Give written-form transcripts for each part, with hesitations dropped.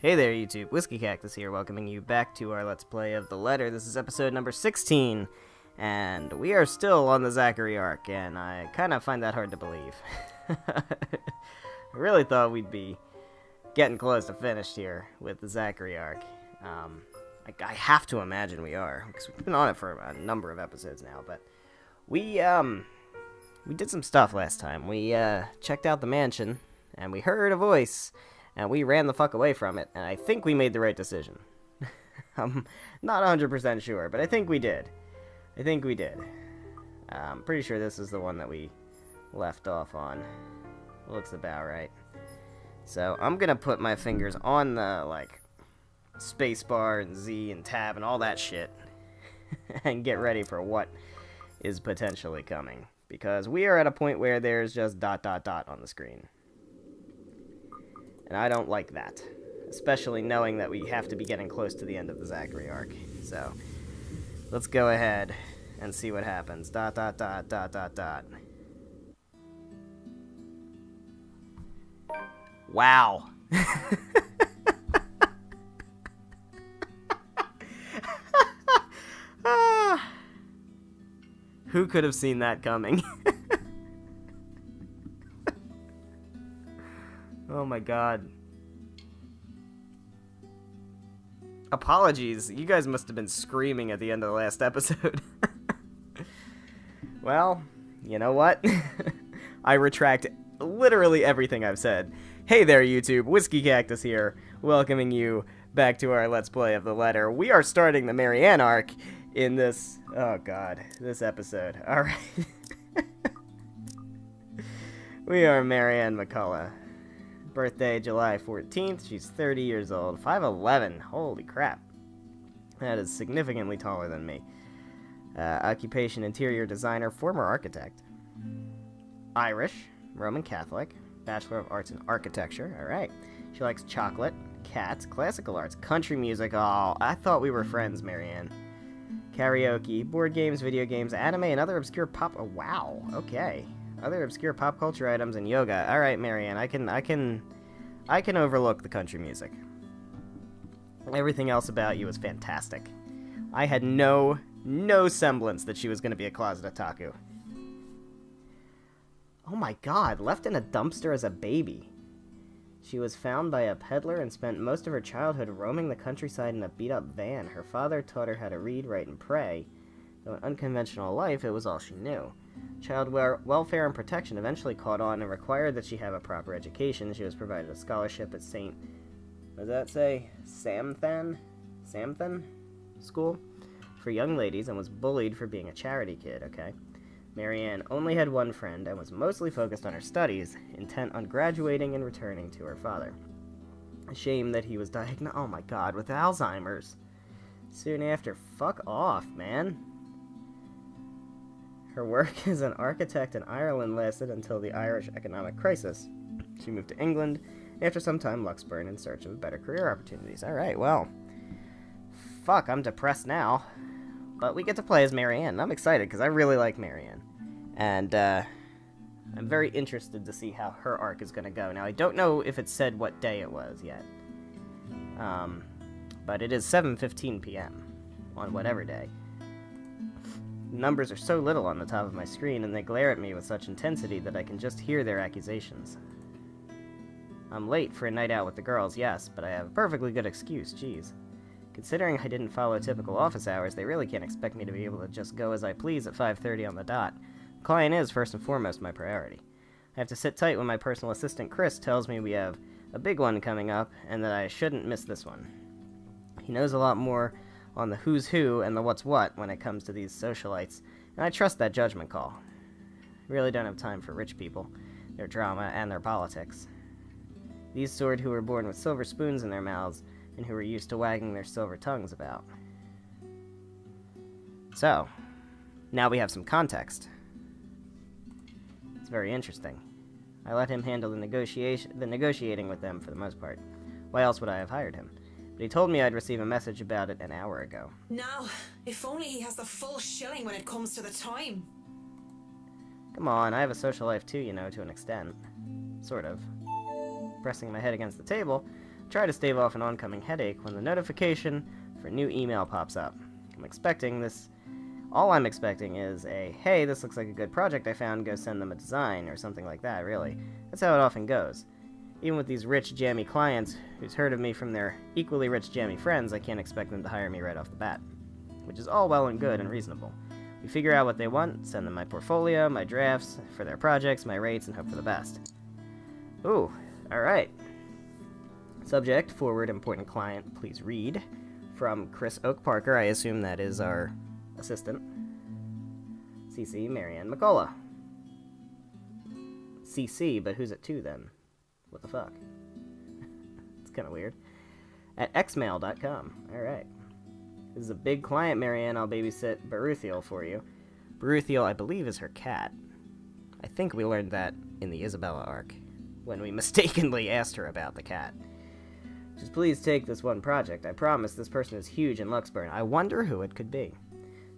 Hey there, YouTube. WhiskeyCactus here, welcoming you back to our Let's Play of The Letter. This is episode number 16, and we are still on the Zachary arc, and I kind of find that hard to believe. I really thought we'd be getting close to finished here with the Zachary arc. I have to imagine we are, because we've been on it for a number of episodes now, but we did some stuff last time. We checked out the mansion, and we heard a voice, and we ran the fuck away from it, and I think we made the right decision. I'm not 100% sure, but I think we did. I'm pretty sure this is the one that we left off on. Looks about right. So, I'm gonna put my fingers on the, spacebar and Z and tab and all that shit, and get ready for what is potentially coming. Because we are at a point where there's just ... on the screen. And I don't like that. Especially knowing that we have to be getting close to the end of the Zachary arc. So, let's go ahead and see what happens. ... Wow. Who could have seen that coming? Oh my god. Apologies, you guys must have been screaming at the end of the last episode. Well, you know what? I retract literally everything I've said. Hey there, YouTube, WhiskeyCactus here, welcoming you back to our Let's Play of The Letter. We are starting the Marianne arc in this, oh god, this episode. Alright. We are Marianne McCullough. Birthday July 14th, she's 30 years old, 5'11", holy crap. That is significantly taller than me. Occupation interior designer, former architect. Irish, Roman Catholic, Bachelor of Arts in Architecture, alright. She likes chocolate, cats, classical arts, country music, oh, I thought we were friends, Marianne. Karaoke, board games, video games, anime, and other obscure pop, oh, wow, okay. Other obscure pop culture items and yoga. Alright, Marianne, I can overlook the country music. Everything else about you is fantastic. I had no semblance that she was going to be a closet otaku. Oh my god, left in a dumpster as a baby. She was found by a peddler and spent most of her childhood roaming the countryside in a beat-up van. Her father taught her how to read, write, and pray. Though an unconventional life, it was all she knew. Child welfare and protection eventually caught on and required that she have a proper education. She was provided a scholarship at St. What does that say? Samthan School for young ladies and was bullied for being a charity kid, okay? Marianne only had one friend and was mostly focused on her studies, intent on graduating and returning to her father. A shame that he was diagnosed, oh my god, with Alzheimer's. Soon after, fuck off, man. Her work as an architect in Ireland lasted until the Irish economic crisis. She moved to England, and after some time Luxburn in search of better career opportunities. Alright, well. Fuck, I'm depressed now. But we get to play as Marianne, and I'm excited, because I really like Marianne. And, I'm very interested to see how her arc is going to go. Now, I don't know if it said what day it was yet. But it is 7:15 p.m. on whatever day. Numbers are so little on the top of my screen, and they glare at me with such intensity that I can just hear their accusations. I'm late for a night out with the girls, yes, but I have a perfectly good excuse, jeez. Considering I didn't follow typical office hours, they really can't expect me to be able to just go as I please at 5:30 on the dot. The client is, first and foremost, my priority. I have to sit tight when my personal assistant, Chris, tells me we have a big one coming up, and that I shouldn't miss this one. He knows a lot more on the who's who and the what's what when it comes to these socialites, and I trust that judgment call. I really don't have time for rich people, their drama, and their politics. These sort who were born with silver spoons in their mouths, and who are used to wagging their silver tongues about. So, now we have some context. It's very interesting. I let him handle the negotiating with them for the most part. Why else would I have hired him? But he told me I'd receive a message about it an hour ago. Now, if only he has the full shilling when it comes to the time. Come on, I have a social life too, you know, to an extent. Sort of. Pressing my head against the table, try to stave off an oncoming headache when the notification for a new email pops up. All I'm expecting is a, hey, this looks like a good project I found, go send them a design, or something like that, really. That's how it often goes. Even with these rich, jammy clients who's heard of me from their equally rich, jammy friends, I can't expect them to hire me right off the bat. Which is all well and good and reasonable. We figure out what they want, send them my portfolio, my drafts for their projects, my rates, and hope for the best. Ooh, alright. Subject, forward, important client, please read. From Chris Oak Parker, I assume that is our assistant. CC, Marianne McCullough. CC, but who's it to then? What the fuck? It's kind of weird. At xmail.com. Alright. This is a big client, Marianne. I'll babysit Baruthiel for you. Baruthiel, I believe, is her cat. I think we learned that in the Isabella arc, when we mistakenly asked her about the cat. Just please take this one project. I promise this person is huge in Luxburn. I wonder who it could be.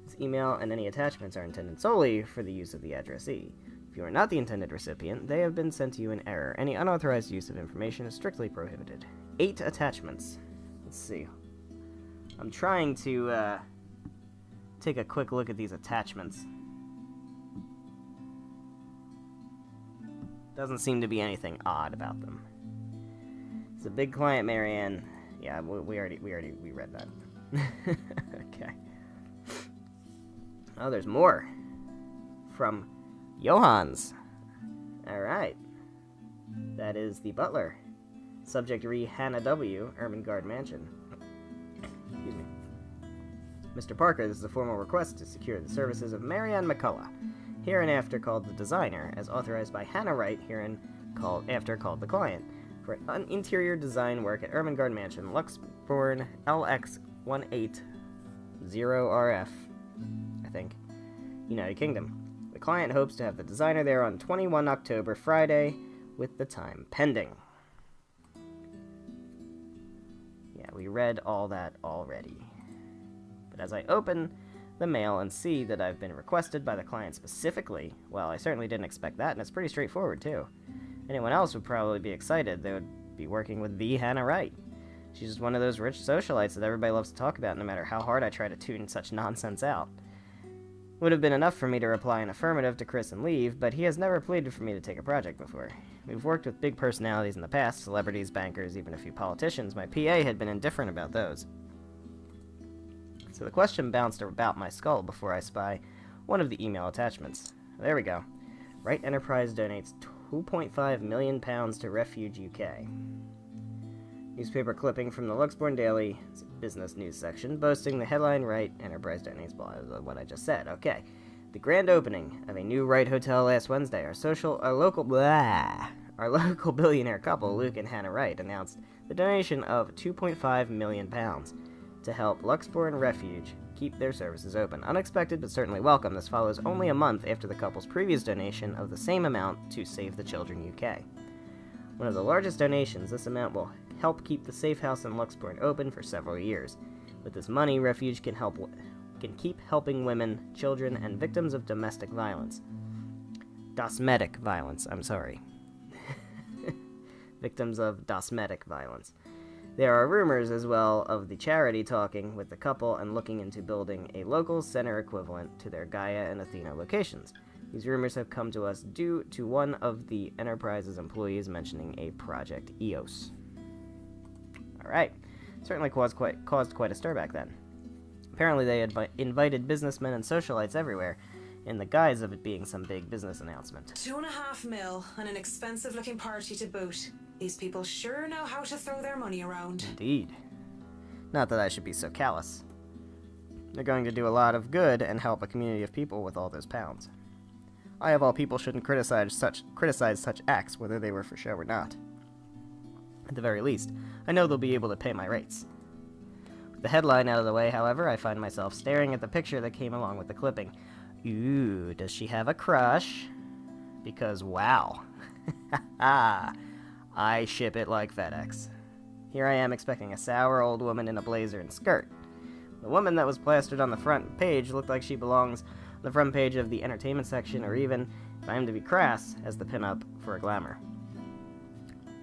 This email and any attachments are intended solely for the use of the addressee. If you are not the intended recipient, they have been sent to you in error. Any unauthorized use of information is strictly prohibited. 8 attachments. Let's see. I'm trying to take a quick look at these attachments. Doesn't seem to be anything odd about them. It's a big client, Marianne. Yeah, we read that. Okay. Oh, there's more. From Johans. Alright. That is the butler. Subject re Hannah W., Ermengarde Mansion. Excuse me. Mr. Parker, this is a formal request to secure the services of Marianne McCullough, hereinafter called the designer, as authorized by Hannah Wright, hereinafter called the client, for an interior design work at Ermengarde Mansion, Luxburn, LX180RF, I think, United Kingdom. The client hopes to have the designer there on 21 October, Friday, with the time pending. Yeah, we read all that already. But as I open the mail and see that I've been requested by the client specifically, well, I certainly didn't expect that, and it's pretty straightforward, too. Anyone else would probably be excited. They would be working with the Hannah Wright. She's just one of those rich socialites that everybody loves to talk about, no matter how hard I try to tune such nonsense out. Would have been enough for me to reply an affirmative to Chris and leave, but he has never pleaded for me to take a project before. We've worked with big personalities in the past, celebrities, bankers, even a few politicians. My PA had been indifferent about those. So the question bounced about my skull before I spy one of the email attachments. There we go. Wright Enterprise donates £2.5 million to Refuge UK. Newspaper clipping from the Luxburn Daily business news section, boasting the headline Wright Enterprise donates, blah, what I just said. Okay. The grand opening of a new Wright hotel last Wednesday, our local billionaire couple, Luke and Hannah Wright, announced the donation of £2.5 million to help Luxburn Refuge keep their services open. Unexpected, but certainly welcome. This follows only a month after the couple's previous donation of the same amount to Save the Children UK. One of the largest donations, this amount will help keep the safe house in Luxburn open for several years. With this money, Refuge can keep helping women, children, and victims of domestic violence. Dosmetic violence, I'm sorry. Victims of dosmetic violence. There are rumors as well of the charity talking with the couple and looking into building a local center equivalent to their Gaia and Athena locations. These rumors have come to us due to one of the Enterprise's employees mentioning a Project EOS. Alright. Certainly caused quite a stir back then. Apparently they had invited businessmen and socialites everywhere, in the guise of it being some big business announcement. $2.5 million and an expensive-looking party to boot. These people sure know how to throw their money around. Indeed. Not that I should be so callous. They're going to do a lot of good and help a community of people with all those pounds. I, of all people, shouldn't criticize such acts, whether they were for show or not. At the very least, I know they'll be able to pay my rates. With the headline out of the way, however, I find myself staring at the picture that came along with the clipping. Ooh, does she have a crush? Because, wow. I ship it like FedEx. Here I am expecting a sour old woman in a blazer and skirt. The woman that was plastered on the front page looked like she belongs on the front page of the entertainment section, or even, if I am to be crass, as the pinup for a glamour.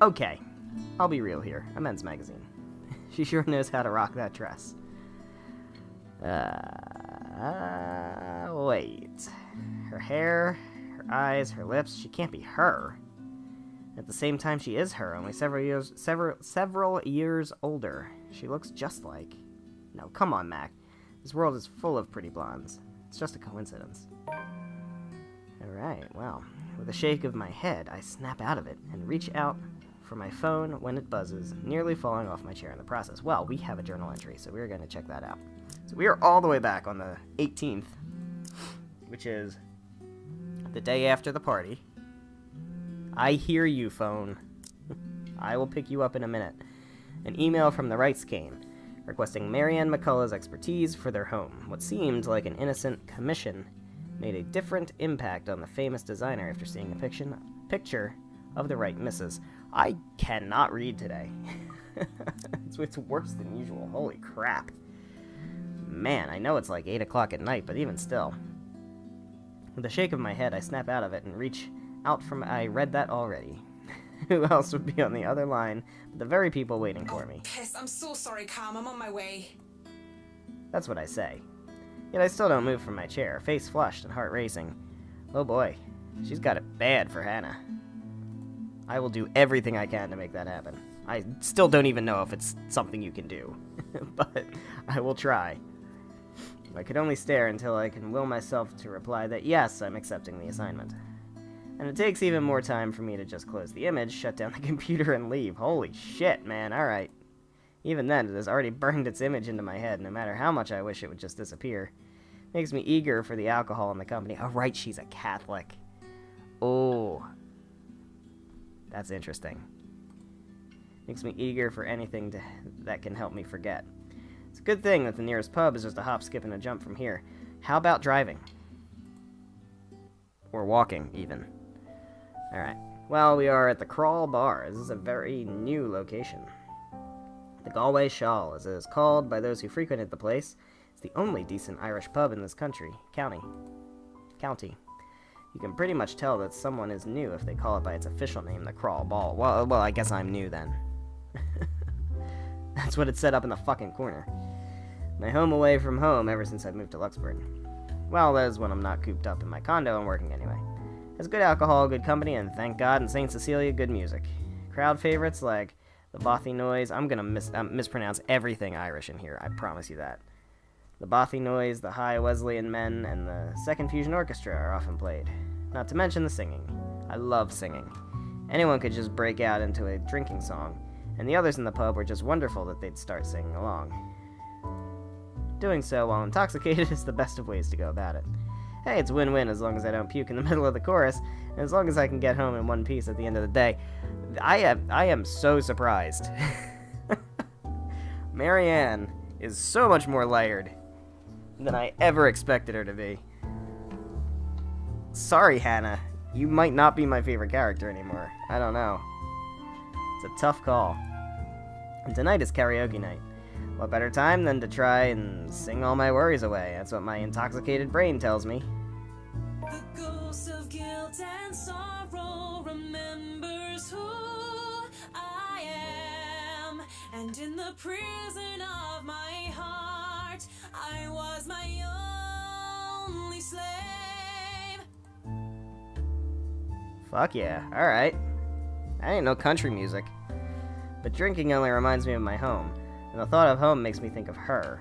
Okay, I'll be real here. A men's magazine. She sure knows how to rock that dress. Wait. Her hair, her eyes, her lips, she can't be her. At the same time, she is her, only several years older. She looks just like... No, come on, Mac. This world is full of pretty blondes. It's just a coincidence. Alright, well, with a shake of my head, I snap out of it and reach out for my phone when it buzzes, nearly falling off my chair in the process. Well, we have a journal entry, so we're going to check that out. So we are all the way back on the 18th, which is the day after the party. I hear you, phone. I will pick you up in a minute. An email from the Wrights came, requesting Marianne McCullough's expertise for their home. What seemed like an innocent commission made a different impact on the famous designer after seeing a picture of the Wright missus. I cannot read today. It's worse than usual. Holy crap. Man, I know it's like 8 o'clock at night, but even still. With a shake of my head, I snap out of it and reach out from... I read that already. Who else would be on the other line but the very people waiting for me? Piss, I'm so sorry, Cam. I'm on my way. That's what I say. Yet I still don't move from my chair, face flushed and heart racing. Oh boy, she's got it bad for Hannah. I will do everything I can to make that happen. I still don't even know if it's something you can do, but I will try. I could only stare until I can will myself to reply that yes, I'm accepting the assignment. And it takes even more time for me to just close the image, shut down the computer, and leave. Holy shit, man, alright. Even then, it has already burned its image into my head, no matter how much I wish it would just disappear. Makes me eager for the alcohol in the company. Oh, right, she's a Catholic. Oh. That's interesting. Makes me eager for anything that can help me forget. It's a good thing that the nearest pub is just a hop, skip, and a jump from here. How about driving? Or walking, even. Alright. Well, we are at the Crawl Bar. This is a very new location. The Galway Shawl, as it is called by those who frequented the place, is the only decent Irish pub in this county. You can pretty much tell that someone is new if they call it by its official name, the Crawl Ball. Well, I guess I'm new then. That's what it said up in the fucking corner. My home away from home ever since I moved to Luxembourg. Well, that is when I'm not cooped up in my condo and working anyway. Has good alcohol, good company, and thank God in St. Cecilia, good music. Crowd favorites like the Bothy Noise. I'm gonna mispronounce everything Irish in here, I promise you that. The Bothy Noise, the High Wesleyan Men, and the Second Fusion Orchestra are often played. Not to mention the singing. I love singing. Anyone could just break out into a drinking song, and the others in the pub were just wonderful that they'd start singing along. Doing so while intoxicated is the best of ways to go about it. Hey, it's win-win as long as I don't puke in the middle of the chorus, and as long as I can get home in one piece at the end of the day. I am so surprised. Marianne is so much more layered than I ever expected her to be. Sorry, Hannah. You might not be my favorite character anymore. I don't know. It's a tough call. And tonight is karaoke night. What better time than to try and sing all my worries away? That's what my intoxicated brain tells me. The ghost of guilt and sorrow remembers who I am. And in the prison of my heart, I was my only slave. Fuck yeah, alright. I ain't no country music. But drinking only reminds me of my home. And the thought of home makes me think of her.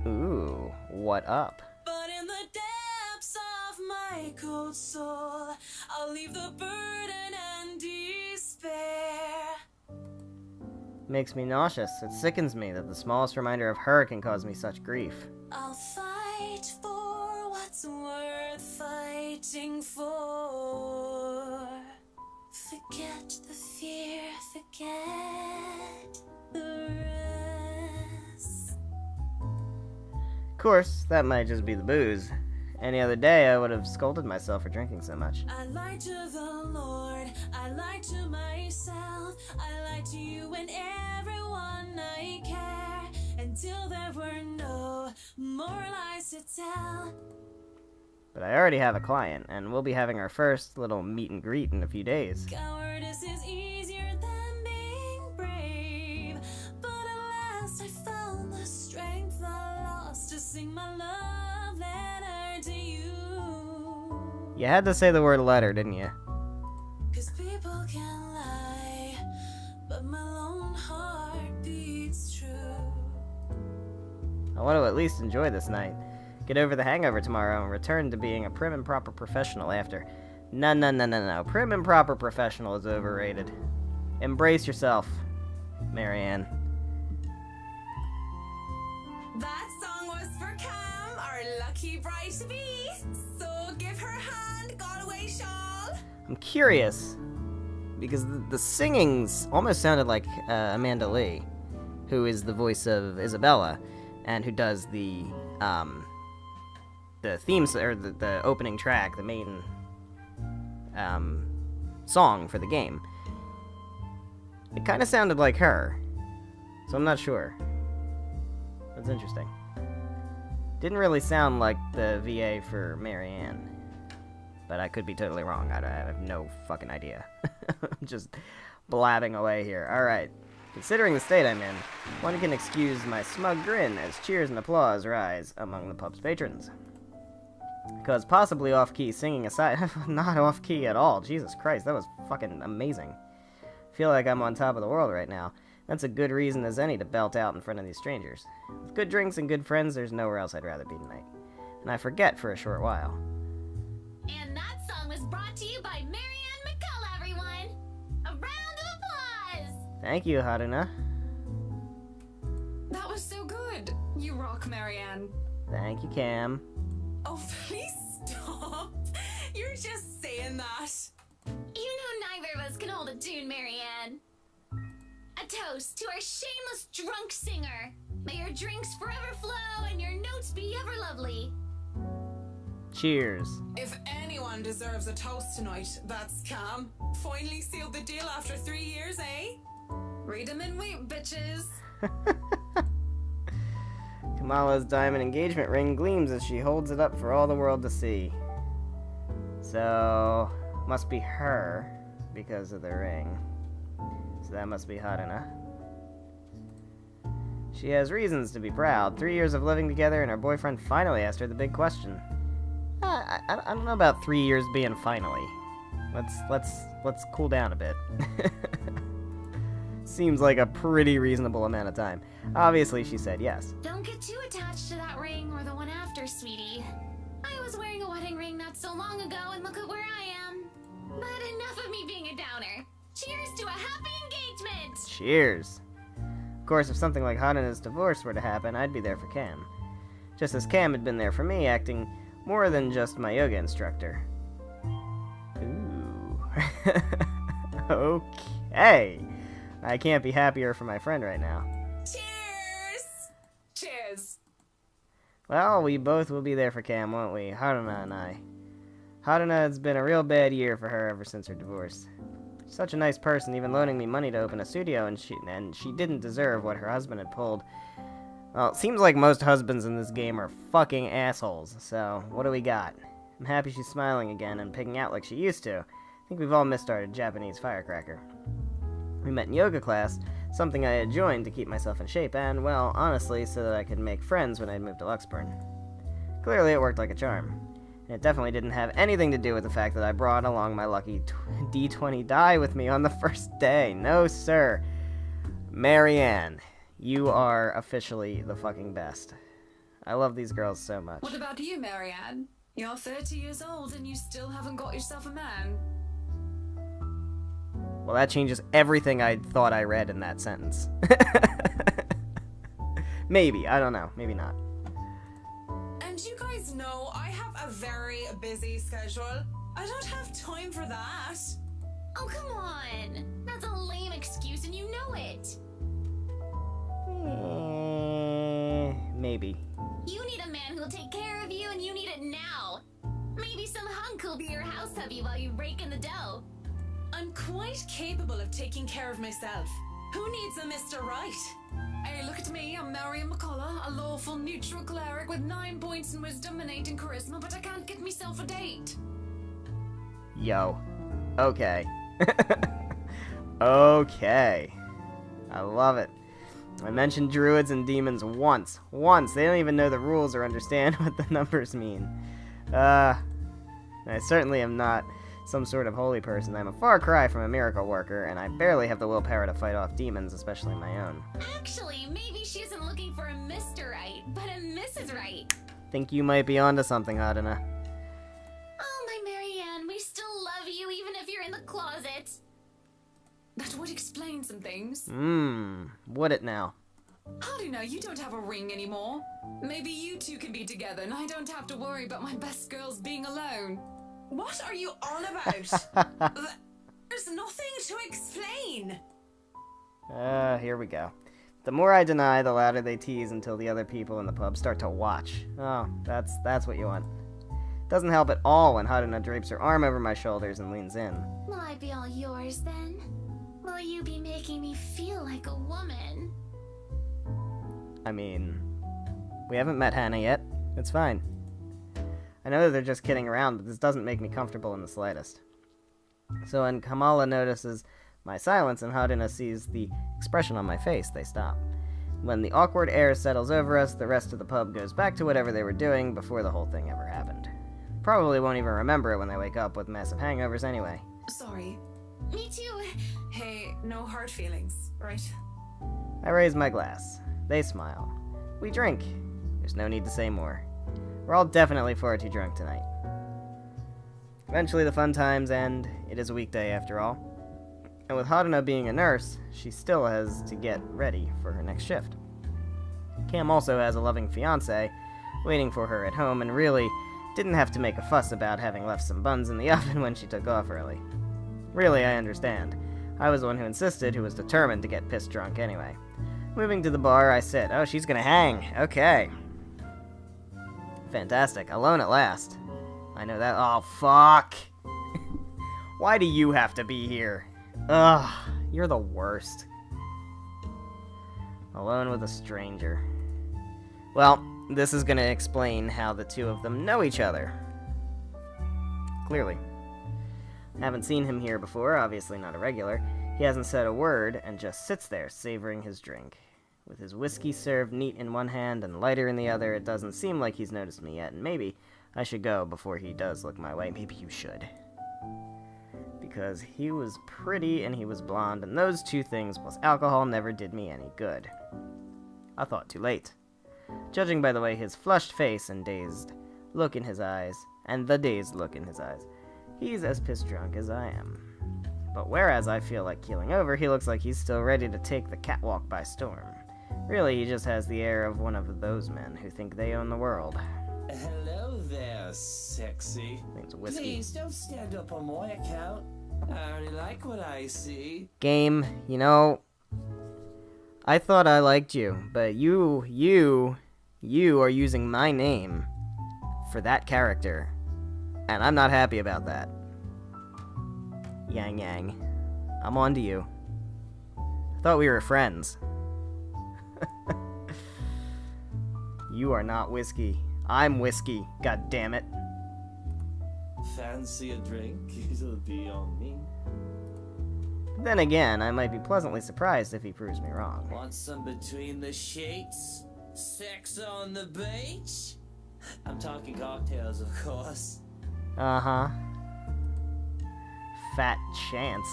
Ooh, what up? But in the depths of my cold soul, I'll leave the burden and despair. Makes me nauseous. It sickens me that the smallest reminder of her can cause me such grief. I'll fight for what's worth fighting for. Forget the fear, forget the rest. Of course, that might just be the booze. Any other day, I would have scolded myself for drinking so much. I lied to the Lord, I lied to myself, I lied to you and everyone I care, until there were no more lies to tell. But I already have a client, and we'll be having our first little meet and greet in a few days. Cowardice is easier than sing my love letter to you. You had to say the word letter, didn't you? 'Cause people can lie, but my lone heart beats true. I want to at least enjoy this night. Get over the hangover tomorrow and return to being a prim and proper professional after. No. Prim and proper professional is overrated. Embrace yourself, Marianne. That song was for Cam, our lucky bride-to-be. So give her a hand, Galway shawl. I'm curious, because the singings almost sounded like Amanda Lee, who is the voice of Isabella, and who does the themes, or the opening track, the main song for the game. It kind of sounded like her, so I'm not sure. That's interesting. Didn't really sound like the VA for Marianne, but I could be totally wrong. I have no fucking idea. I'm just blabbing away here. Alright. Considering the state I'm in, one can excuse my smug grin as cheers and applause rise among the pub's patrons. Because possibly off-key singing aside, not off-key at all. Jesus Christ, that was fucking amazing. Feel like I'm on top of the world right now. That's a good reason as any to belt out in front of these strangers. With good drinks and good friends, there's nowhere else I'd rather be tonight. And I forget for a short while. And that song was brought to you by Marianne McCullough, everyone! A round of applause! Thank you, Haruna. That was so good. You rock, Marianne. Thank you, Cam. Oh, please stop. You're just saying that. You know neither of us can hold a tune, Marianne. A toast to our shameless drunk singer. May your drinks forever flow and your notes be ever lovely. Cheers. If anyone deserves a toast tonight, that's Cam. Finally sealed the deal after 3 years, eh? Read 'em and wait, bitches. Kamala's diamond engagement ring gleams as she holds it up for all the world to see. So, must be her because of the ring. So that must be Haruna. She has reasons to be proud. 3 years of living together and her boyfriend finally asked her the big question. I don't know about 3 years being finally. Let's cool down a bit. Seems like a pretty reasonable amount of time. Obviously, she said yes. Don't get too attached to that ring or the one after, sweetie. I was wearing a wedding ring not so long ago, and look at where I am. But enough of me being a downer. Cheers to a happy engagement! Cheers. Of course, if something like Haruna's divorce were to happen, I'd be there for Cam. Just as Cam had been there for me, acting more than just my yoga instructor. Ooh. Okay. I can't be happier for my friend right now. Cheers! Cheers. Well, we both will be there for Cam, won't we? Haruna and I. Haruna has been a real bad year for her ever since her divorce. Such a nice person, even loaning me money to open a studio, and she didn't deserve what her husband had pulled. Well, it seems like most husbands in this game are fucking assholes, so what do we got? I'm happy she's smiling again and picking out like she used to. I think we've all missed our Japanese firecracker. We met in yoga class, something I had joined to keep myself in shape, and, well, honestly, so that I could make friends when I'd moved to Luxburn. Clearly it worked like a charm. And it definitely didn't have anything to do with the fact that I brought along my lucky D20 die with me on the first day. No, sir. Marianne, you are officially the fucking best. I love these girls so much. What about you, Marianne? You're 30 years old and you still haven't got yourself a man. Well, that changes everything I thought I read in that sentence. Maybe. I don't know. Maybe not. And you guys know I have a very busy schedule. I don't have time for that. Oh, come on! That's a lame excuse and you know it! Maybe. You need a man who'll take care of you and you need it now! Maybe some hunk will be your house hubby while you rake in the dough. I'm quite capable of taking care of myself. Who needs a Mr. Right? Hey, look at me, I'm Marianne McCullough, a lawful neutral cleric with 9 points in wisdom and 8 in charisma, but I can't get myself a date. Yo. Okay. Okay. I love it. I mentioned druids and demons once. Once. They don't even know the rules or understand what the numbers mean. I certainly am not some sort of holy person. I'm a far cry from a miracle worker, and I barely have the willpower to fight off demons, especially my own. Actually, maybe she isn't looking for a Mr. Right, but a Mrs. Right. Think you might be onto something, Hadina. Oh, my Marianne, we still love you even if you're in the closet. That would explain some things. Would it now? How do you know you don't have a ring anymore? Maybe you two can be together and I don't have to worry about my best girls being alone. What are you on about? There's nothing to explain. Here we go. The more I deny, the louder they tease until the other people in the pub start to watch. Oh, that's what you want. Doesn't help at all when Hadina drapes her arm over my shoulders and leans in. Will I be all yours then? Will you be making me feel like a woman? I mean, we haven't met Hannah yet. It's fine. I know that they're just kidding around, but this doesn't make me comfortable in the slightest. So when Kamala notices my silence and Hadina sees the expression on my face, they stop. When the awkward air settles over us, the rest of the pub goes back to whatever they were doing before the whole thing ever happened. Probably won't even remember it when they wake up with massive hangovers anyway. Sorry. Me too. Hey, no hard feelings, right? I raise my glass. They smile. We drink. There's no need to say more. We're all definitely far too drunk tonight. Eventually the fun times end. It is a weekday after all. And with Hadina being a nurse, she still has to get ready for her next shift. Cam also has a loving fiancé waiting for her at home and really didn't have to make a fuss about having left some buns in the oven when she took off early. Really, I understand. I was the one who insisted, who was determined to get pissed drunk anyway. Moving to the bar, I said, "Oh, she's gonna hang. Okay. Fantastic. Alone at last. I know that. Oh, fuck. Why do you have to be here? Ugh, you're the worst. Alone with a stranger. Well, this is gonna explain how the two of them know each other. Clearly. Haven't seen him here before, obviously not a regular. He hasn't said a word and just sits there savoring his drink. With his whiskey served neat in one hand and lighter in the other, it doesn't seem like he's noticed me yet, and maybe I should go before he does look my way. Maybe you should. Because he was pretty and he was blonde, and those two things plus alcohol never did me any good. I thought too late. Judging by the way his flushed face and dazed look in his eyes, he's as pissed drunk as I am. But whereas I feel like keeling over, he looks like he's still ready to take the catwalk by storm. Really, he just has the air of one of those men who think they own the world. Hello there, sexy. Thanks, whiskey. Please don't stand up on my account. I already like what I see. Game, you know, I thought I liked you, but you are using my name for that character, and I'm not happy about that. Yang Yang, I'm on to you. I thought we were friends. You are not whiskey. I'm whiskey, god damn it. Fancy a drink? It'll be on me. Then again, I might be pleasantly surprised if he proves me wrong. Want some between the sheets? Sex on the beach? I'm talking cocktails, of course. Uh-huh. Fat chance.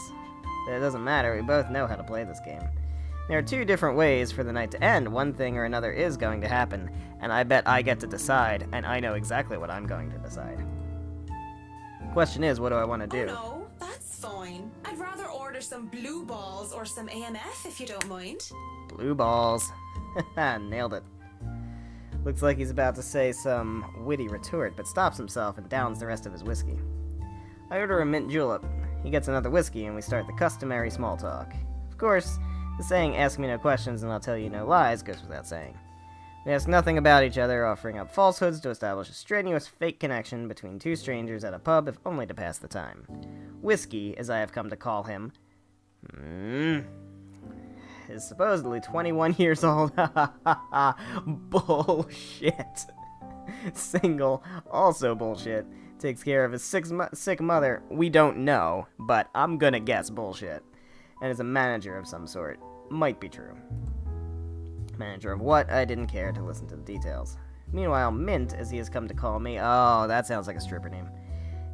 It doesn't matter, we both know how to play this game. There are two different ways for the night to end. One thing or another is going to happen, and I bet I get to decide, and I know exactly what I'm going to decide. Question is, what do I want to do? Oh no, that's fine. I'd rather order some blue balls or some AMF if you don't mind. Blue balls. Nailed it. Looks like he's about to say some witty retort, but stops himself and downs the rest of his whiskey. I order a mint julep. He gets another whiskey, and we start the customary small talk. Of course, the saying, "ask me no questions and I'll tell you no lies," goes without saying. We ask nothing about each other, offering up falsehoods to establish a strenuous fake connection between two strangers at a pub, if only to pass the time. Whiskey, as I have come to call him, is supposedly 21 years old. Bullshit. Single, also bullshit. Takes care of his sick mother. We don't know, but I'm gonna guess bullshit. And is a manager of some sort. Might be true. Manager of what? I didn't care to listen to the details. Meanwhile, Mint, as he has come to call me, oh, that sounds like a stripper name,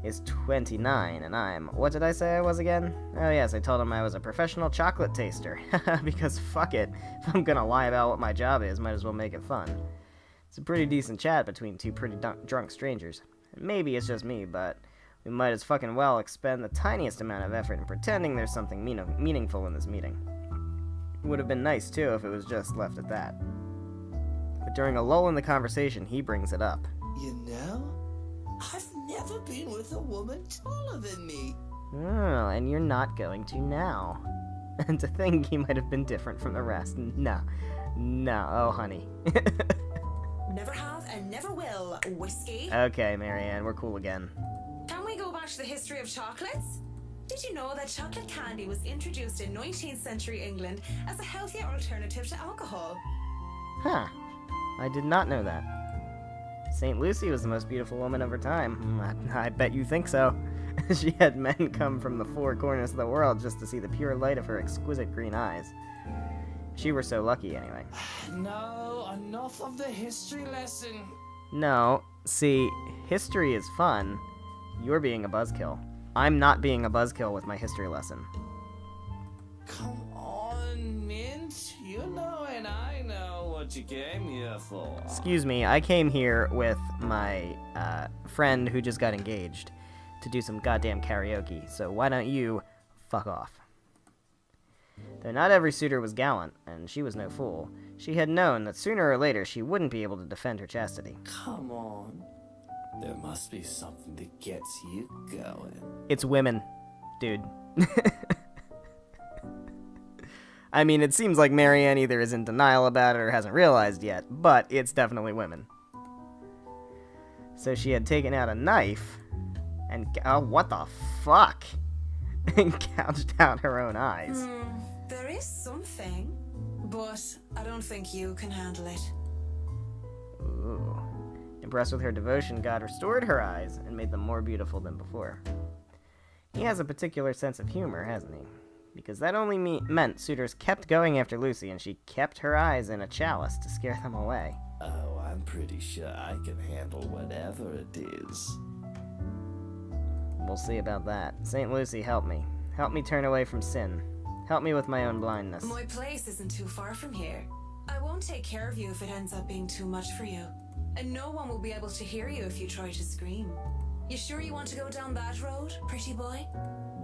is 29, and I'm, what did I say I was again? Oh yes, I told him I was a professional chocolate taster, because fuck it, if I'm gonna lie about what my job is, might as well make it fun. It's a pretty decent chat between two pretty drunk strangers. And maybe it's just me, but we might as fucking well expend the tiniest amount of effort in pretending there's something meaningful in this meeting. It would have been nice, too, if it was just left at that. But during a lull in the conversation, he brings it up. You know, I've never been with a woman taller than me. Oh, and you're not going to now. And to think he might have been different from the rest. No, oh honey. Never have and never will, Whiskey. Okay, Marianne, we're cool again. Can we go back to the history of chocolates? Did you know that chocolate candy was introduced in 19th century England as a healthier alternative to alcohol? Huh. I did not know that. St. Lucy was the most beautiful woman of her time. I bet you think so. She had men come from the four corners of the world just to see the pure light of her exquisite green eyes. She were so lucky, anyway. No, enough of the history lesson. No, see, history is fun. You're being a buzzkill. I'm not being a buzzkill with my history lesson. Come on, Mint. You know and I know what you came here for. Excuse me, I came here with my friend who just got engaged to do some goddamn karaoke, so why don't you fuck off? Though not every suitor was gallant, and she was no fool, she had known that sooner or later she wouldn't be able to defend her chastity. Come on. There must be something that gets you going. It's women, dude. I mean, it seems like Marianne either is in denial about it or hasn't realized yet, but it's definitely women. So she had taken out a knife and, oh, what the fuck? And gouged out her own eyes. There is something, but I don't think you can handle it. Ooh. Impressed with her devotion, God restored her eyes and made them more beautiful than before. He has a particular sense of humor, hasn't he? Because that only meant suitors kept going after Lucy, and she kept her eyes in a chalice to scare them away. Oh, I'm pretty sure I can handle whatever it is. We'll see about that. St. Lucy, help me. Help me turn away from sin. Help me with my own blindness. My place isn't too far from here. I won't take care of you if it ends up being too much for you. And no one will be able to hear you if you try to scream. You sure you want to go down that road, pretty boy?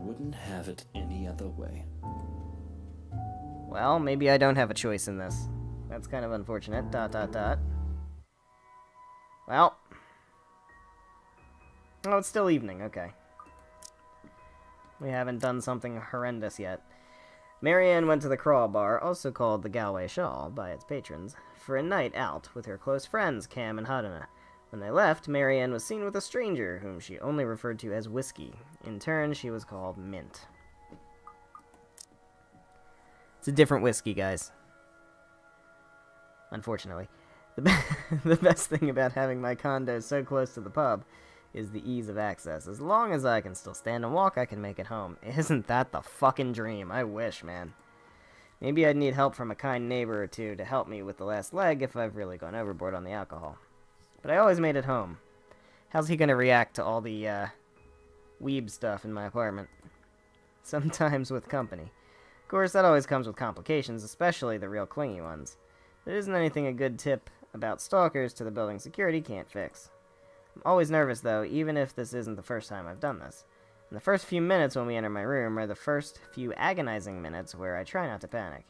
Wouldn't have it any other way. Well, maybe I don't have a choice in this. That's kind of unfortunate. ... Well. Oh, it's still evening. Okay. We haven't done something horrendous yet. Marianne went to the Crawl Bar, also called the Galway Shawl by its patrons, for a night out with her close friends, Cam and Hadana. When they left, Marianne was seen with a stranger, whom she only referred to as Whiskey. In turn, she was called Mint. It's a different whiskey, guys. Unfortunately. The best thing about having my condo so close to the pub is the ease of access. As long as I can still stand and walk, I can make it home. Isn't that the fucking dream? I wish, man. Maybe I'd need help from a kind neighbor or two to help me with the last leg if I've really gone overboard on the alcohol. But I always made it home. How's he gonna react to all the, weeb stuff in my apartment? Sometimes with company. Of course, that always comes with complications, especially the real clingy ones. There isn't anything a good tip about stalkers to the building security can't fix. I'm always nervous, though, even if this isn't the first time I've done this. And the first few minutes when we enter my room are the first few agonizing minutes where I try not to panic.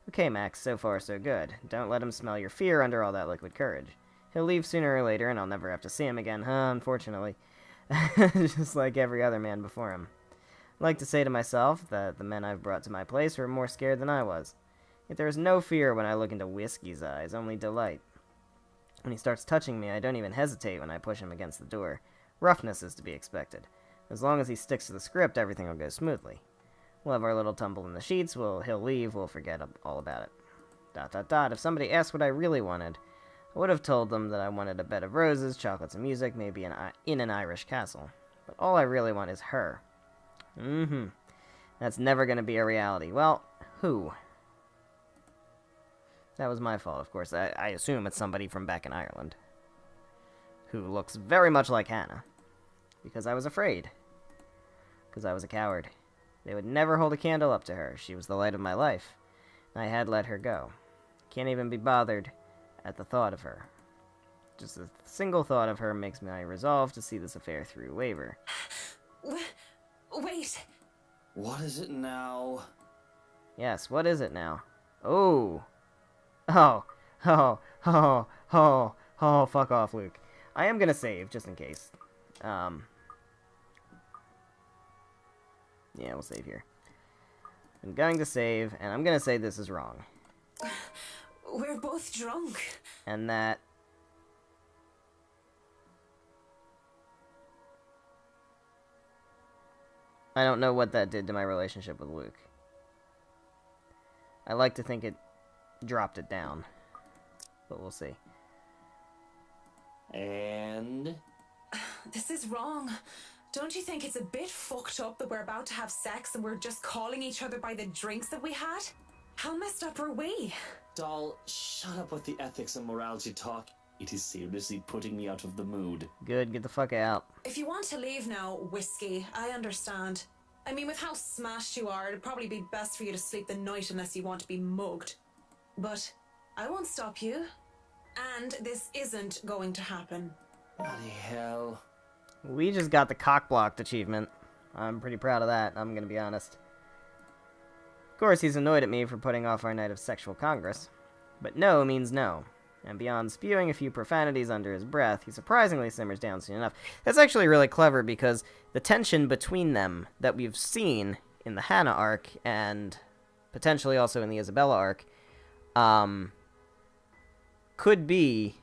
Okay, Max, so far so good. Don't let him smell your fear under all that liquid courage. He'll leave sooner or later, and I'll never have to see him again, unfortunately. Just like every other man before him. I like to say to myself that the men I've brought to my place were more scared than I was. Yet there is no fear when I look into Whiskey's eyes, only delight. When he starts touching me, I don't even hesitate when I push him against the door. Roughness is to be expected. As long as he sticks to the script, everything will go smoothly. We'll have our little tumble in the sheets, he'll leave, we'll forget all about it. If somebody asked what I really wanted, I would have told them that I wanted a bed of roses, chocolates and music, maybe in an Irish castle. But all I really want is her. That's never going to be a reality. Well, who? That was my fault, of course. I assume it's somebody from back in Ireland. Who looks very much like Hannah. Because I was afraid. Because I was a coward. They would never hold a candle up to her. She was the light of my life. I had let her go. Can't even be bothered at the thought of her. Just a single thought of her makes me resolve to see this affair through waver. Wait. What is it now? Yes, what is it now? Oh. Oh. Oh. Oh. Oh. Oh, fuck off, Luke. I am gonna save, just in case. Yeah, we'll save here. I'm going to save, and I'm gonna say this is wrong. We're both drunk. And that... I don't know what that did to my relationship with Luke. I like to think it dropped it down. But we'll see. And... This is wrong. Don't you think it's a bit fucked up that we're about to have sex and we're just calling each other by the drinks that we had? How messed up are we? Doll, shut up with the ethics and morality talk. It is seriously putting me out of the mood. Good, get the fuck out. If you want to leave now, Whiskey, I understand. I mean, with how smashed you are, it'd probably be best for you to sleep the night unless you want to be mugged. But I won't stop you. And this isn't going to happen. Bloody hell. We just got the cock-blocked achievement. I'm pretty proud of that, I'm gonna be honest. Of course, he's annoyed at me for putting off our night of sexual congress. But no means no. And beyond spewing a few profanities under his breath, he surprisingly simmers down soon enough. That's actually really clever because the tension between them that we've seen in the Hannah arc and potentially also in the Isabella arc could be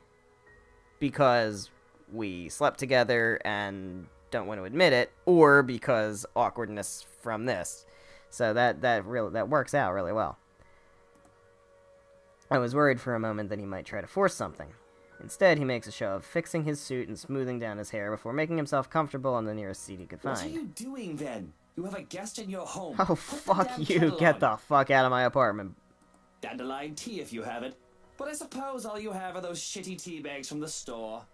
because we slept together and don't want to admit it, or because awkwardness from this. So that works out really well. I was worried for a moment that he might try to force something. Instead, he makes a show of fixing his suit and smoothing down his hair before making himself comfortable on the nearest seat he could find. What are you doing then? You have a guest in your home. Oh, Put the fuck damn you. kettle Get on. the fuck out of my apartment. Dandelion tea if you have it. But I suppose all you have are those shitty tea bags from the store.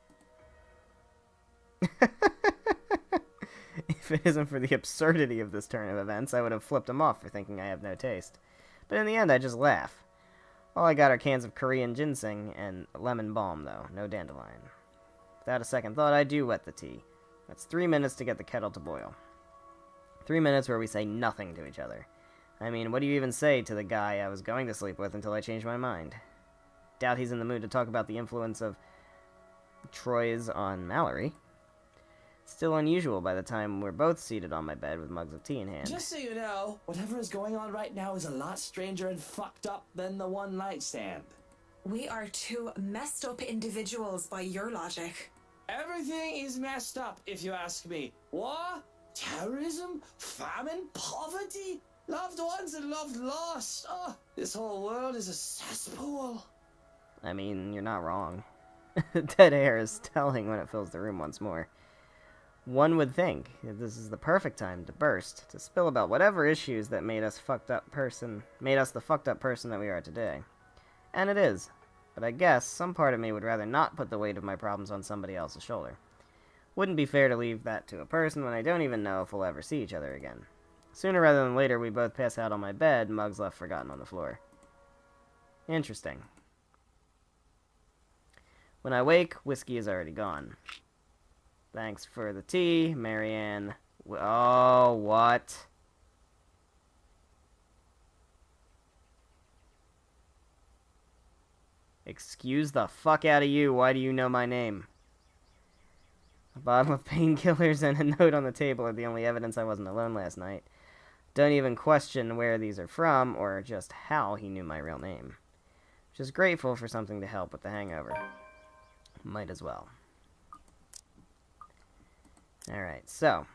If it isn't for the absurdity of this turn of events, I would have flipped him off for thinking I have no taste. But in the end, I just laugh. All I got are cans of Korean ginseng and lemon balm, though. No dandelion. Without a second thought, I do wet the tea. That's 3 minutes to get the kettle to boil. 3 minutes where we say nothing to each other. I mean, what do you even say to the guy I was going to sleep with until I changed my mind? Doubt he's in the mood to talk about the influence of Troy's on Mallory. Still unusual by the time we're both seated on my bed with mugs of tea in hand. Just so you know, whatever is going on right now is a lot stranger and fucked up than the one night stand. We are two messed up individuals by your logic. Everything is messed up, if you ask me. War, terrorism, famine, poverty, loved ones and loved lost. Oh, this whole world is a cesspool. I mean, you're not wrong. Dead air is telling when it fills the room once more. One would think that this is the perfect time to burst, to spill about whatever issues that made us the fucked up person that we are today. And it is. But I guess some part of me would rather not put the weight of my problems on somebody else's shoulder. Wouldn't be fair to leave that to a person when I don't even know if we'll ever see each other again. Sooner rather than later, we both pass out on my bed, mugs left forgotten on the floor. Interesting. When I wake, whiskey is already gone. Thanks for the tea, Marianne. Oh, what? Excuse the fuck out of you. Why do you know my name? A bottle of painkillers and a note on the table are the only evidence I wasn't alone last night. Don't even question where these are from or just how he knew my real name. Just grateful for something to help with the hangover. Might as well. Alright, so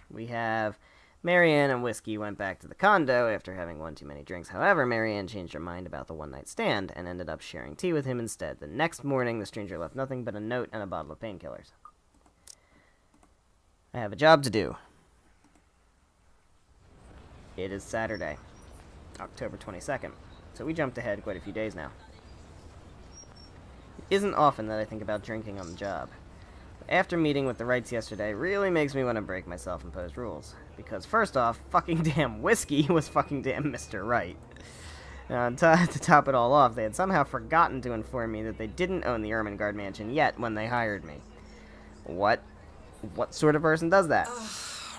we have Marianne and Whiskey went back to the condo after having one too many drinks. However, Marianne changed her mind about the one-night stand and ended up sharing tea with him instead. The next morning, the stranger left nothing but a note and a bottle of painkillers. I have a job to do. It is Saturday, October 22nd, so we jumped ahead quite a few days now. It isn't often that I think about drinking on the job. But after meeting with the Wrights yesterday, really makes me want to break my self-imposed rules. Because first off, fucking damn whiskey was fucking damn Mr. Wright. Now, to top it all off, they had somehow forgotten to inform me that they didn't own the Ermengarde mansion yet when they hired me. What sort of person does that? Ugh,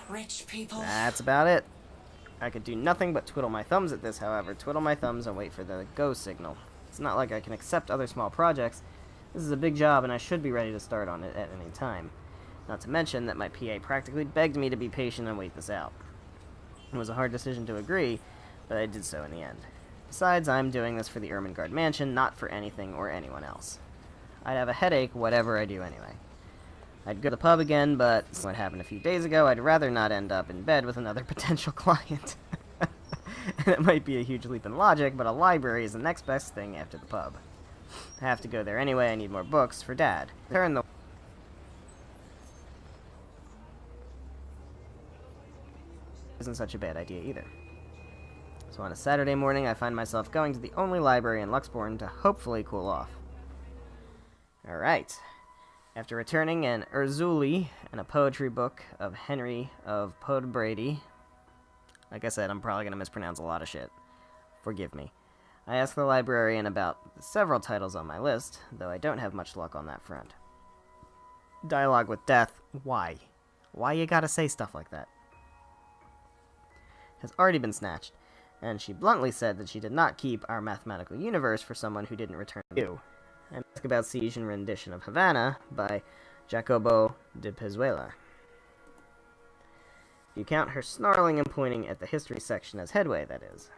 rich people. That's about it. I could do nothing but twiddle my thumbs at this, however. Twiddle my thumbs and wait for the go signal. It's not like I can accept other small projects. This is a big job, and I should be ready to start on it at any time. Not to mention that my PA practically begged me to be patient and wait this out. It was a hard decision to agree, but I did so in the end. Besides, I'm doing this for the Ermengarde mansion, not for anything or anyone else. I'd have a headache whatever I do anyway. I'd go to the pub again, but what happened a few days ago, I'd rather not end up in bed with another potential client. And it might be a huge leap in logic, but a library is the next best thing after the pub. I have to go there anyway, I need more books for Dad. Turn the... isn't such a bad idea either. So on a Saturday morning, I find myself going to the only library in Luxbourne to hopefully cool off. Alright. After returning an Urzuli and a poetry book of Henry of Podbrady, like I said, I'm probably going to mispronounce a lot of shit. Forgive me. I asked the librarian about several titles on my list, though I don't have much luck on that front. Dialogue with Death, why? Why you gotta say stuff like that? Has already been snatched, and she bluntly said that she did not keep Our Mathematical Universe for someone who didn't return to you. I ask about Siege and Rendition of Havana by Jacobo de Pezuela. If you count her snarling and pointing at the history section as headway, that is.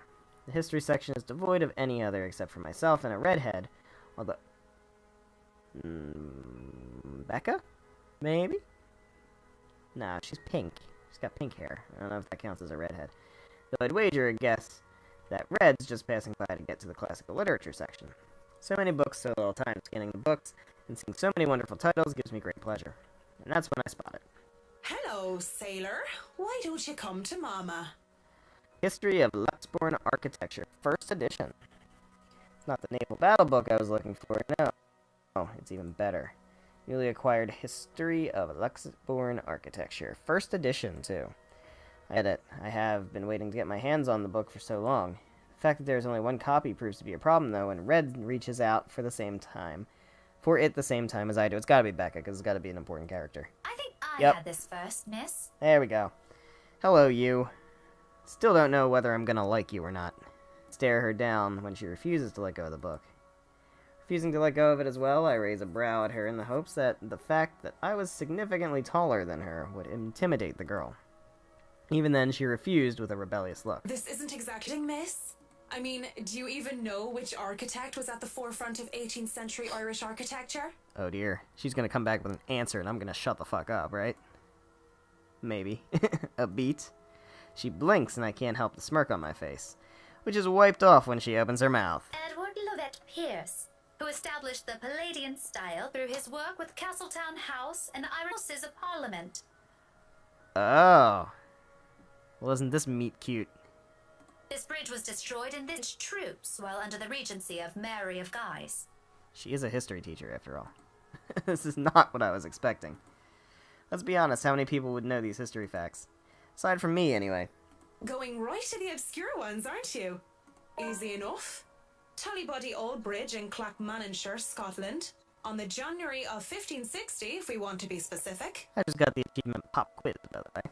The history section is devoid of any other except for myself and a redhead, although... Becca? Maybe? Nah, she's pink. She's got pink hair. I don't know if that counts as a redhead. Though I'd wager a guess that Red's just passing by to get to the classical literature section. So many books, so little time scanning the books, and seeing so many wonderful titles gives me great pleasure. And that's when I spot it. Hello, sailor. Why don't you come to Mama? History of Luxbourne Architecture, first edition. It's not the naval battle book I was looking for, no. Oh, it's even better. Newly acquired History of Luxbourne Architecture, first edition, too. I get it. I have been waiting to get my hands on the book for so long. The fact that there's only one copy proves to be a problem, though, and Red reaches out for the same time as I do. It's gotta be Becca, because it's gotta be an important character. I think I Yep. had this first, miss. There we go. Hello, you. Still don't know whether I'm gonna like you or not. Stare her down when she refuses to let go of the book. Refusing to let go of it as well, I raise a brow at her in the hopes that the fact that I was significantly taller than her would intimidate the girl. Even then, she refused with a rebellious look. This isn't exactly, miss. I mean, do you even know which architect was at the forefront of 18th century Irish architecture? Oh dear. She's gonna come back with an answer and I'm gonna shut the fuck up, right? Maybe. A beat. She blinks and I can't help the smirk on my face, which is wiped off when she opens her mouth. Edward Lovett Pierce, who established the Palladian style through his work with Castletown House and Irish Houses of Parliament. Oh. Well, isn't this meat cute? This bridge was destroyed in this troops while under the regency of Mary of Guise. She is a history teacher, after all. This is not what I was expecting. Let's be honest, how many people would know these history facts? Aside from me, anyway. Going right to the obscure ones, aren't you? Easy enough. Tullybody Old Bridge in Clackmannanshire, Scotland, on the January of 1560, if we want to be specific. I just got the achievement pop quiz, by the way.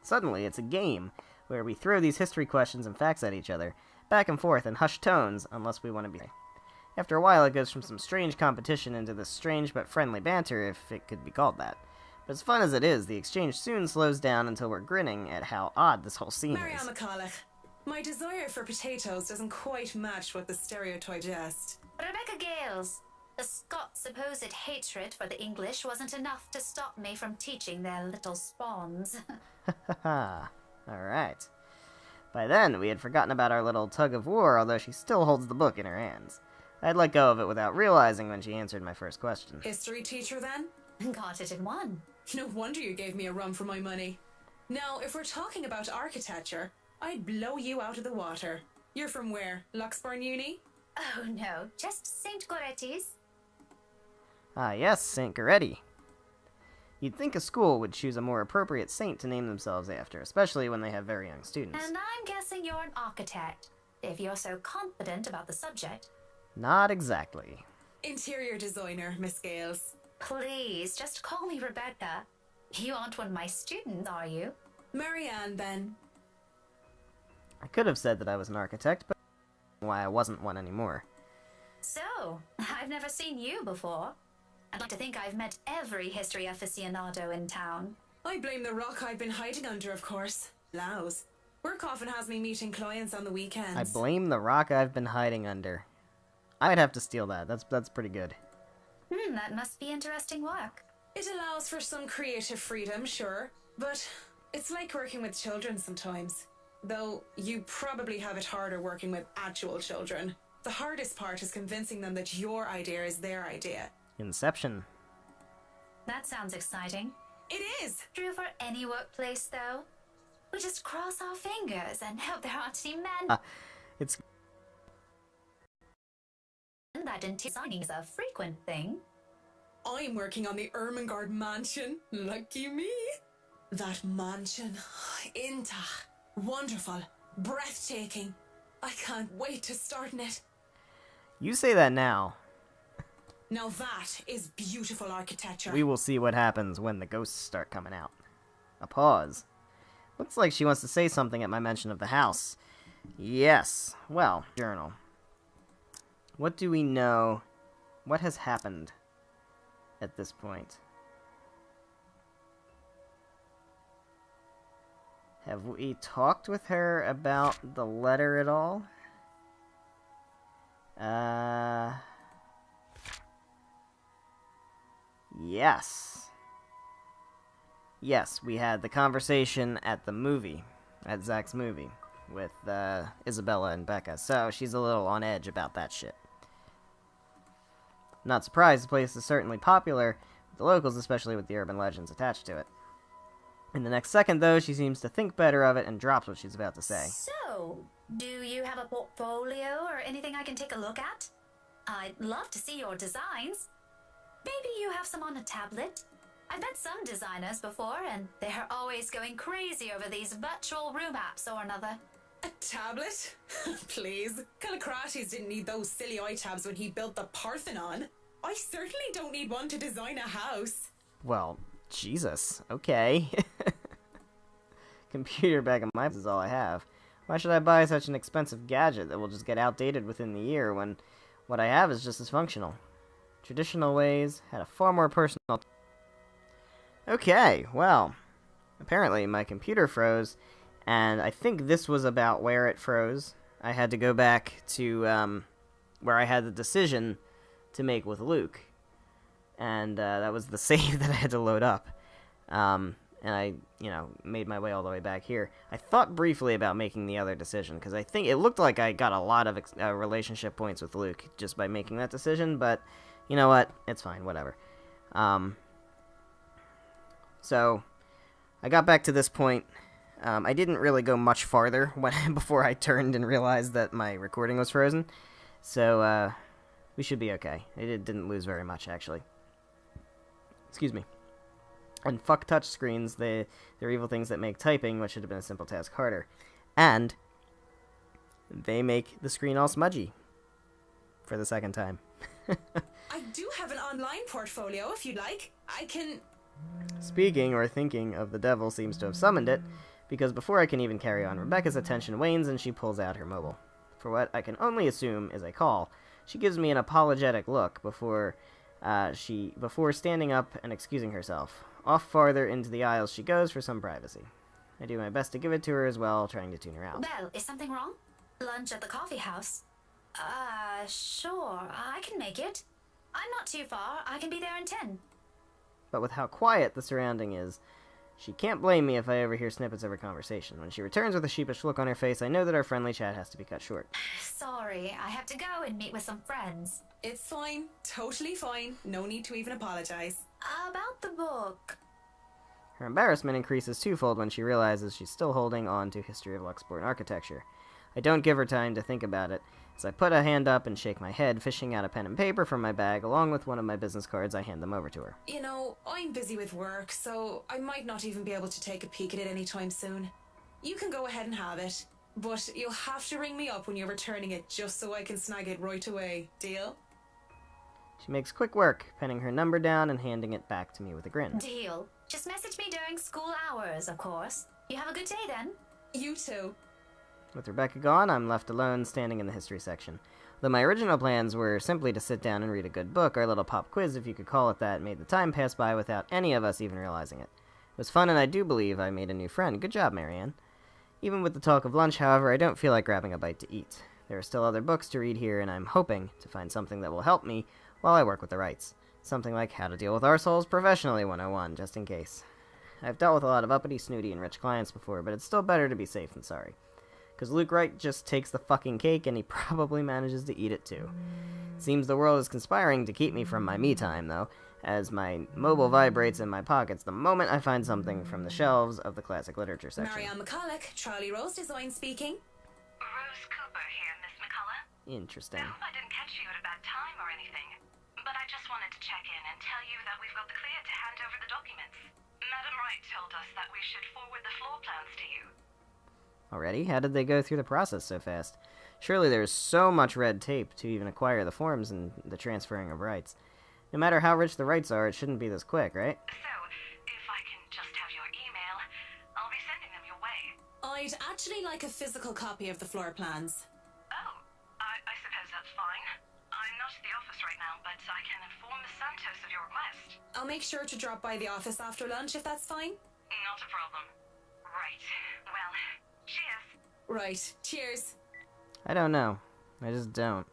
Suddenly, it's a game where we throw these history questions and facts at each other, back and forth in hushed tones, unless we want to be. After a while, it goes from some strange competition into this strange but friendly banter, if it could be called that. But as fun as it is, the exchange soon slows down until we're grinning at how odd this whole scene Marianne is. McCulloch, my desire for potatoes doesn't quite match what the stereotype jest. Rebecca Gales, the Scots' supposed hatred for the English wasn't enough to stop me from teaching their little spawns. Haha. Alright. By then, we had forgotten about our little tug of war, although she still holds the book in her hands. I'd let go of it without realizing when she answered my first question. History teacher, then? Got it in one. No wonder you gave me a run for my money. Now, if we're talking about architecture, I'd blow you out of the water. You're from where? Luxburn Uni? Oh no, just St. Goretti's. Ah, yes, St. Goretti. You'd think a school would choose a more appropriate saint to name themselves after, especially when they have very young students. And I'm guessing you're an architect, if you're so confident about the subject. Not exactly. Interior designer, Miss Gales. Please, just call me Rebecca. You aren't one of my students, are you? Marianne, then. I could have said that I was an architect, but why I wasn't one anymore. So, I've never seen you before. I'd like to think I've met every history aficionado in town. I blame the rock I've been hiding under, of course. Louse. Work often has me meeting clients on the weekends. I blame the rock I've been hiding under. I would have to steal that. That's pretty good. That must be interesting work. It allows for some creative freedom, sure, but it's like working with children sometimes. Though you probably have it harder working with actual children. The hardest part is convincing them that your idea is their idea. Inception. That sounds exciting. It is! True for any workplace, though. We just cross our fingers and hope there aren't any men. It's That interior designing is a frequent thing. I'm working on the Ermengarde mansion. Lucky me. That mansion. Intach. Wonderful. Breathtaking. I can't wait to start in it. You say that now. Now that is beautiful architecture. We will see what happens when the ghosts start coming out. A pause. Looks like she wants to say something at my mention of the house. Yes. Well, journal. What do we know? What has happened at this point? Have we talked with her about the letter at all? Yes. Yes, we had the conversation at the movie, at Zach's movie, with Isabella and Becca, so she's a little on edge about that shit. Not surprised, the place is certainly popular with the locals, especially with the urban legends attached to it. In the next second, though, she seems to think better of it and drops what she's about to say. So, do you have a portfolio or anything I can take a look at? I'd love to see your designs. Maybe you have some on a tablet? I've met some designers before, and they're always going crazy over these virtual room apps or another. A tablet? Please. Callicrates didn't need those silly iTabs when he built the Parthenon. I certainly don't need one to design a house. Well, Jesus. Okay. Computer back in my is all I have. Why should I buy such an expensive gadget that will just get outdated within the year when what I have is just as functional? Traditional ways had a far more personal... Okay, well, apparently my computer froze, and I think this was about where it froze. I had to go back to where I had the decision to make with Luke, and that was the save that I had to load up. And I, made my way all the way back here. I thought briefly about making the other decision, because I think it looked like I got a lot of relationship points with Luke just by making that decision, but you know what? It's fine, whatever. So, I got back to this point. I didn't really go much farther before I turned and realized that my recording was frozen. So, we should be okay. It didn't lose very much, actually. Excuse me. And fuck touchscreens, they're evil things that make typing, which should have been a simple task, harder. And they make the screen all smudgy. For the second time. I do have an online portfolio, if you'd like. I can... Speaking or thinking of the devil seems to have summoned it, because before I can even carry on, Rebecca's attention wanes and she pulls out her mobile. For what I can only assume is a call, she gives me an apologetic look before standing up and excusing herself. Off farther into the aisles she goes for some privacy. I do my best to give it to her as well, trying to tune her out. Well, is something wrong? Lunch at the coffee house? Sure, I can make it. I'm not too far, I can be there in 10. But with how quiet the surrounding is, she can't blame me if I overhear snippets of her conversation. When she returns with a sheepish look on her face, I know that our friendly chat has to be cut short. Sorry, I have to go and meet with some friends. It's fine. Totally fine. No need to even apologize. About the book. Her embarrassment increases twofold when she realizes she's still holding on to History of Luxport architecture. I don't give her time to think about it, as I put a hand up and shake my head, fishing out a pen and paper from my bag, along with one of my business cards. I hand them over to her. You know, I'm busy with work, so I might not even be able to take a peek at it anytime soon. You can go ahead and have it, but you'll have to ring me up when you're returning it just so I can snag it right away. Deal? She makes quick work, penning her number down and handing it back to me with a grin. Deal. Just message me during school hours, of course. You have a good day then. You too. With Rebecca gone, I'm left alone, standing in the history section. Though my original plans were simply to sit down and read a good book, our little pop quiz, if you could call it that, made the time pass by without any of us even realizing it. It was fun, and I do believe I made a new friend. Good job, Marianne. Even with the talk of lunch, however, I don't feel like grabbing a bite to eat. There are still other books to read here, and I'm hoping to find something that will help me while I work with the rights. Something like How to Deal with Arseholes Professionally 101, just in case. I've dealt with a lot of uppity, snooty, and rich clients before, but it's still better to be safe than sorry. Because Luke Wright just takes the fucking cake, and he probably manages to eat it too. Seems the world is conspiring to keep me from my me time, though, as my mobile vibrates in my pockets the moment I find something from the shelves of the classic literature section. Marianne McCulloch, Charlie Rose Design speaking. Rose Cooper here, Miss McCullough. Interesting. I hope I didn't catch you at a bad time or anything, but I just wanted to check in and tell you that we've got the clear to hand over the documents. Madam Wright told us that we should forward the floor plans to you. Already? How did they go through the process so fast? Surely there's so much red tape to even acquire the forms and the transferring of rights. No matter how rich the rights are, it shouldn't be this quick, right? So, if I can just have your email, I'll be sending them your way. I'd actually like a physical copy of the floor plans. Oh, I suppose that's fine. I'm not at the office right now, but I can inform Miss Santos of your request. I'll make sure to drop by the office after lunch if that's fine. Not a problem. Right. Well, cheers. Right. Cheers. I don't know. I just don't.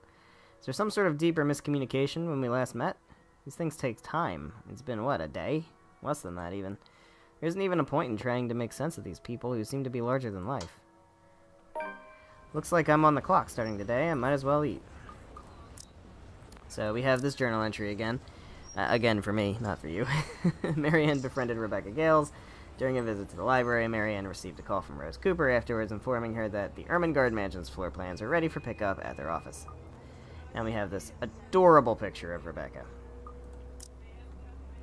Is there some sort of deeper miscommunication when we last met? These things take time. It's been, what, a day? Less than that, even. There isn't even a point in trying to make sense of these people who seem to be larger than life. Looks like I'm on the clock starting today. I might as well eat. So we have this journal entry again. Again for me, not for you. Marianne befriended Rebecca Gales. During a visit to the library, Marianne received a call from Rose Cooper afterwards informing her that the Ermengarde Mansion's floor plans are ready for pickup at their office. And we have this adorable picture of Rebecca,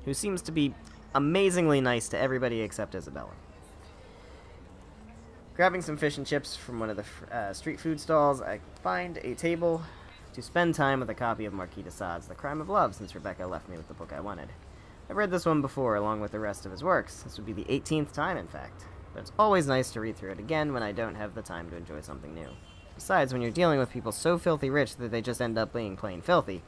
who seems to be amazingly nice to everybody except Isabella. Grabbing some fish and chips from one of the street food stalls, I find a table to spend time with a copy of Marquis de Sade's The Crime of Love, since Rebecca left me with the book I wanted. I've read this one before, along with the rest of his works. This would be the 18th time, in fact. But it's always nice to read through it again when I don't have the time to enjoy something new. Besides, when you're dealing with people so filthy rich that they just end up being plain filthy,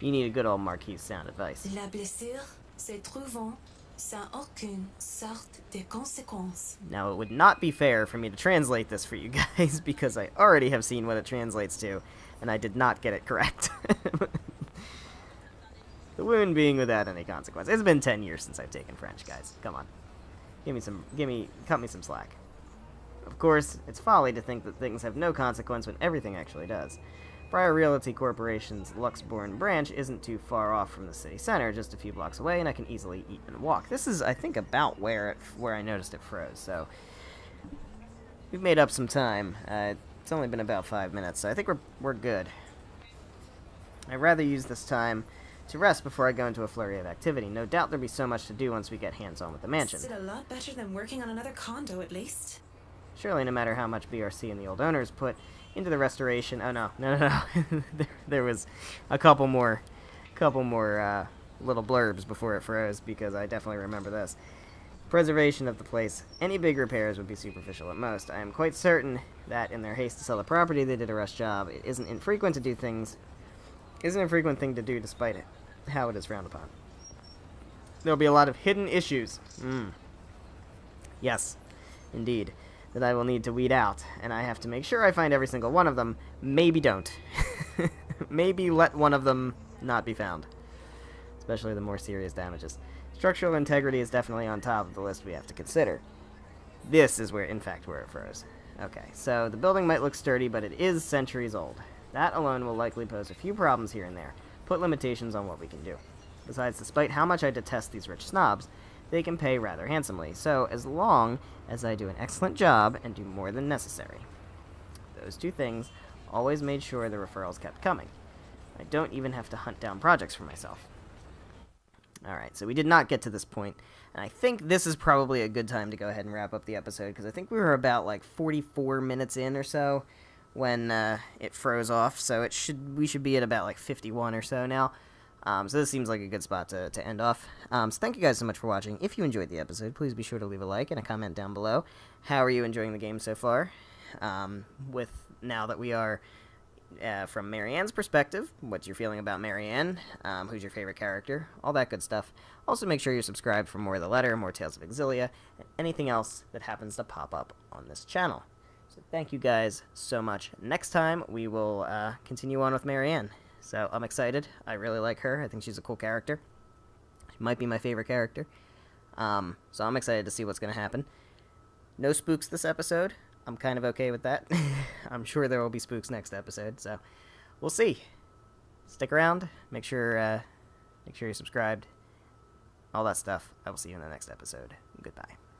you need a good old Marquis sound advice. La blessure se trouvant sans aucune sorte de conséquence. Now, it would not be fair for me to translate this for you guys, because I already have seen what it translates to, and I did not get it correct. The wound being without any consequence. It's been 10 years since I've taken French, guys. Come on. Cut me some slack. Of course, it's folly to think that things have no consequence when everything actually does. Briar Realty Corporation's Luxbourne branch isn't too far off from the city center, just a few blocks away, and I can easily eat and walk. This is, I think, about where I noticed it froze, so we've made up some time. It's only been about 5 minutes, so I think we're good. I'd rather use this time to rest before I go into a flurry of activity. No doubt there'll be so much to do once we get hands-on with the mansion. Still a lot better than working on another condo, at least. Surely, no matter how much BRC and the old owners put into the restoration... Oh, no. there was a couple more little blurbs before it froze, because I definitely remember this. Preservation of the place. Any big repairs would be superficial at most. I am quite certain that in their haste to sell the property, they did a rush job. It isn't an infrequent thing to do despite it, how it is frowned upon. There'll be a lot of hidden issues. Yes, indeed. That I will need to weed out, and I have to make sure I find every single one of them. Maybe don't. Maybe let one of them not be found. Especially the more serious damages. Structural integrity is definitely on top of the list we have to consider. This is where it froze. Okay, so the building might look sturdy, but it is centuries old. That alone will likely pose a few problems here and there, put limitations on what we can do. Besides, despite how much I detest these rich snobs, they can pay rather handsomely, so as long as I do an excellent job and do more than necessary. Those two things always made sure the referrals kept coming. I don't even have to hunt down projects for myself. Alright, so we did not get to this point, and I think this is probably a good time to go ahead and wrap up the episode, because I think we were about like 44 minutes in or so when it froze off, so we should be at about like 51 or so now. So this seems like a good spot to end off. So thank you guys so much for watching. If you enjoyed the episode, please be sure to leave a like and a comment down below. How are you enjoying the game so far? Now that we are from Marianne's perspective, what's your feeling about Marianne? Who's your favorite character? All that good stuff. Also, make sure you're subscribed for more of the letter, more Tales of Exilia, and anything else that happens to pop up on this channel. So thank you guys so much. Next time, we will continue on with Marianne. So I'm excited. I really like her. I think she's a cool character. She might be my favorite character. So I'm excited to see what's going to happen. No spooks this episode. I'm kind of okay with that. I'm sure there will be spooks next episode, so we'll see. Stick around. Make sure you're subscribed. All that stuff. I will see you in the next episode. Goodbye.